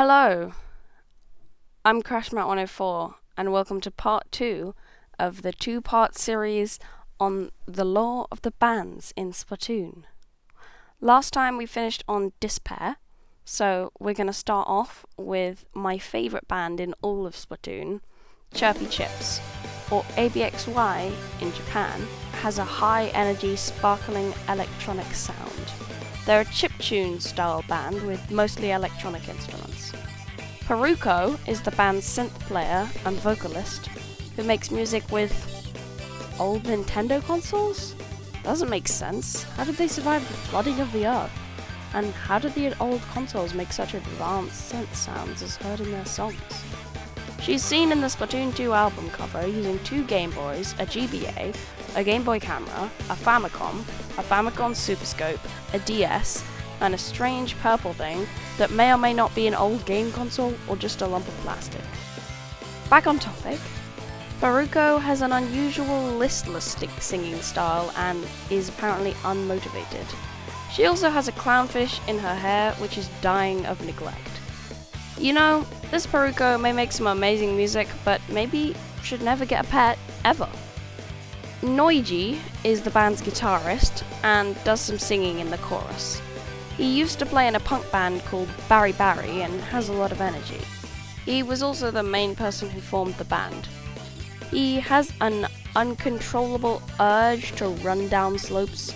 Hello, I'm CrashMat104 and welcome to part 2 of the two-part series on the lore of the bands in Splatoon. Last time we finished on Despair, so we're going to start off with my favourite band in all of Splatoon, Chirpy Chips, or ABXY in Japan, has a high-energy, sparkling electronic sound. They're a chiptune style band with mostly electronic instruments. Peruko is the band's synth player and vocalist who makes music with old Nintendo consoles? Doesn't make sense. How did they survive the flooding of the earth? And how did the old consoles make such advanced synth sounds as heard in their songs? She's seen in the Splatoon 2 album cover using 2 Game Boys, a GBA, a Game Boy camera, a Famicom Super Scope, a DS, and a strange purple thing that may or may not be an old game console or just a lump of plastic. Back on topic, Peruko has an unusual listless singing style and is apparently unmotivated. She also has a clownfish in her hair which is dying of neglect. You know, this Peruko may make some amazing music, but maybe should never get a pet, ever. Noiji is the band's guitarist and does some singing in the chorus. He used to play in a punk band called Barry Barry and has a lot of energy. He was also the main person who formed the band. He has an uncontrollable urge to run down slopes,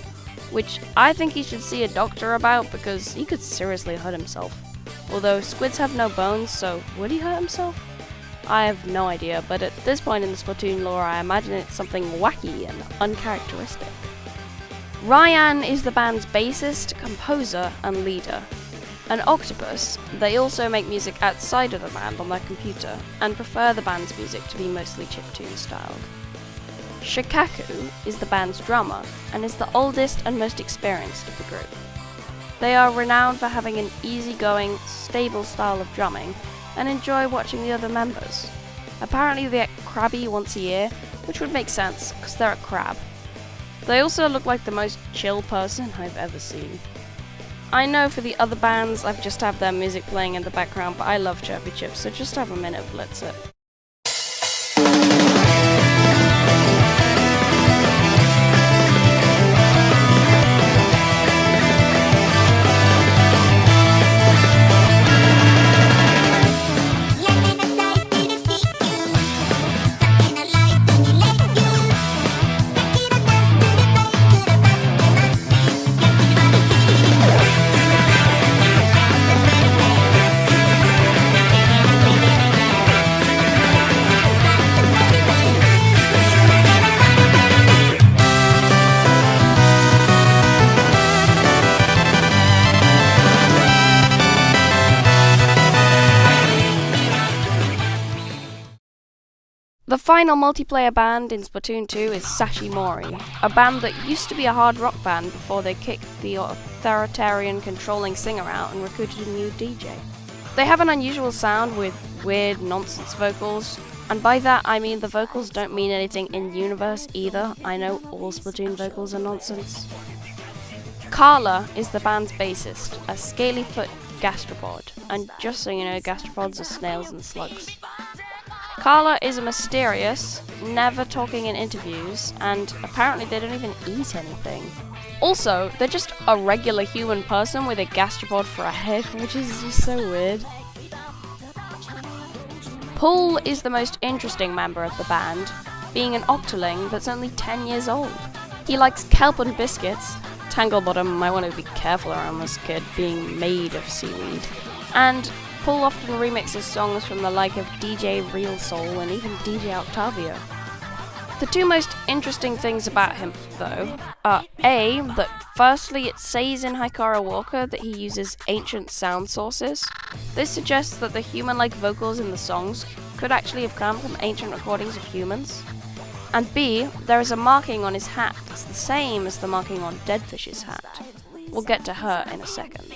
which I think he should see a doctor about because he could seriously hurt himself. Although squids have no bones, so would he hurt himself? I have no idea, but at this point in the Splatoon lore I imagine it's something wacky and uncharacteristic. Ryan is the band's bassist, composer, and leader. An octopus, they also make music outside of the band on their computer, and prefer the band's music to be mostly chiptune styled. Shikaku is the band's drummer, and is the oldest and most experienced of the group. They are renowned for having an easygoing, stable style of drumming, and enjoy watching the other members. Apparently they get crabby once a year, which would make sense, because they're a crab. They also look like the most chill person I've ever seen. I know for the other bands I've just have their music playing in the background, but I love Chirpy Chips, so just have a minute of Blitz It. The final multiplayer band in Splatoon 2 is Sashimori, a band that used to be a hard rock band before they kicked the authoritarian controlling singer out and recruited a new DJ. They have an unusual sound with weird nonsense vocals, and by that I mean the vocals don't mean anything in-universe either. I know all Splatoon vocals are nonsense. Carla is the band's bassist, a scaly-foot gastropod, and just so you know, gastropods are snails and slugs. Carla is a mysterious, never talking in interviews, and apparently they don't even eat anything. Also, they're just a regular human person with a gastropod for a head, which is just so weird. Paul is the most interesting member of the band, being an octoling that's only 10 years old. He likes kelp and biscuits. Tanglebottom might want to be careful around this kid being made of seaweed. And Paul often remixes songs from the like of DJ Real Soul and even DJ Octavio. The two most interesting things about him, though, are A, that firstly it says in Hikara Walker that he uses ancient sound sources. This suggests that the human-like vocals in the songs could actually have come from ancient recordings of humans. And B, there is a marking on his hat that's the same as the marking on Deadfish's hat. We'll get to her in a second.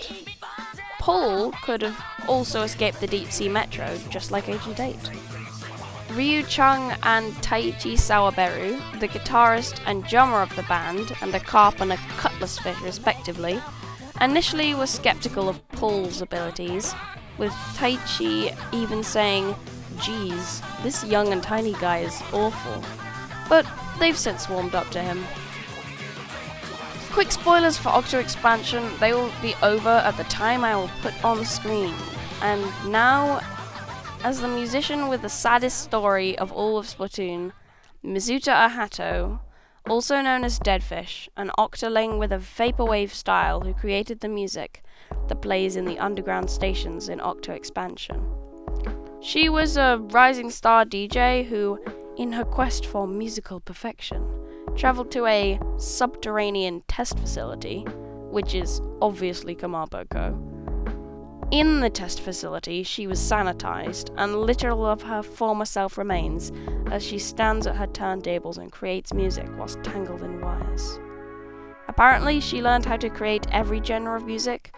Paul could have also escaped the Deep Sea Metro, just like Agent 8. Ryu Chung and Taichi Sawaberu, the guitarist and drummer of the band, and a carp and a cutlass fish respectively, initially were skeptical of Paul's abilities, with Taichi even saying, "Geez, this young and tiny guy is awful." But they've since warmed up to him. Quick spoilers for Octo Expansion, they will be over at the time I will put on screen. And now, as the musician with the saddest story of all of Splatoon, Mizuta Ahato, also known as Deadfish, an octoling with a vaporwave style who created the music that plays in the underground stations in Octo Expansion. She was a rising star DJ who, in her quest for musical perfection, travelled to a subterranean test facility, which is obviously Kamaboko. In the test facility, she was sanitized, and little of her former self remains as she stands at her turntables and creates music whilst tangled in wires. Apparently, she learned how to create every genre of music,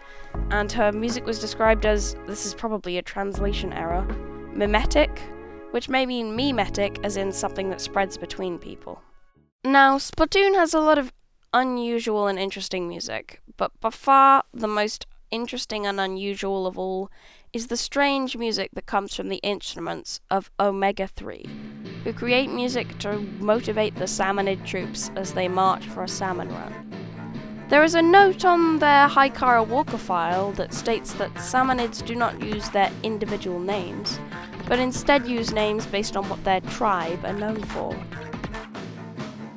and her music was described as, this is probably a translation error, mimetic, which may mean memetic, as in something that spreads between people. Now, Splatoon has a lot of unusual and interesting music, but by far the most interesting and unusual of all is the strange music that comes from the instruments of Omega 3, who create music to motivate the Salmonid troops as they march for a salmon run. There is a note on their Hikara Walker file that states that Salmonids do not use their individual names, but instead use names based on what their tribe are known for.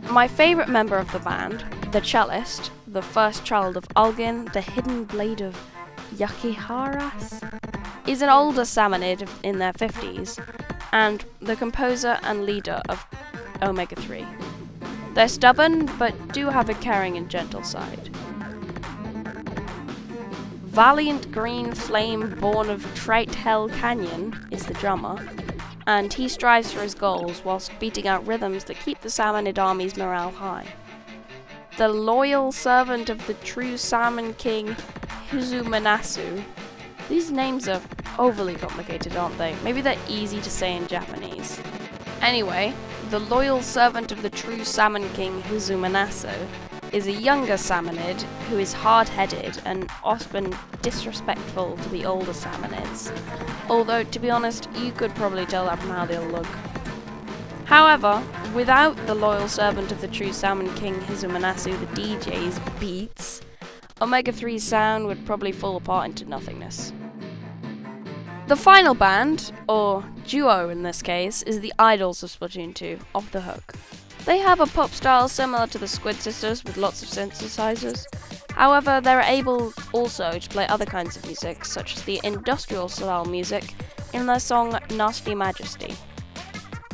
My favourite member of the band, the cellist, the first child of Ulgin, the hidden blade of Yakiharas, is an older Salmonid in their 50s, and the composer and leader of Omega 3. They're stubborn, but do have a caring and gentle side. Valiant Green Flame, born of Trout Hell Canyon, is the drummer, and he strives for his goals whilst beating out rhythms that keep the Salmonid army's morale high. The loyal servant of the true Salmon King, Hizumanasu. These names are overly complicated, aren't they? Maybe they're easy to say in Japanese. Anyway, the loyal servant of the true Salmon King, Hizumanasu, is a younger Salmonid who is hard-headed and often disrespectful to the older Salmonids. Although, to be honest, you could probably tell that from how they'll look. However, without the loyal servant of the true Salmon King Hizumanasu, the DJ's beats, Omega 3's sound would probably fall apart into nothingness. The final band, or duo in this case, is the idols of Splatoon 2, Off the Hook. They have a pop style similar to the Squid Sisters with lots of synthesizers. However, they're able also to play other kinds of music, such as the industrial style music in their song Nasty Majesty.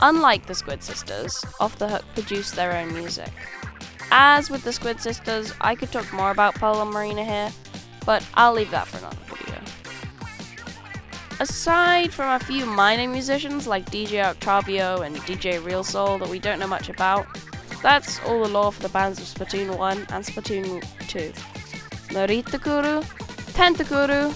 Unlike the Squid Sisters, Off the Hook produce their own music. As with the Squid Sisters, I could talk more about Pearl and Marina here, but I'll leave that for another video. Aside from a few minor musicians like DJ Octavio and DJ Real Soul that we don't know much about, that's all the lore for the bands of Splatoon 1 and Splatoon 2. Noritakuru, Tentakuru,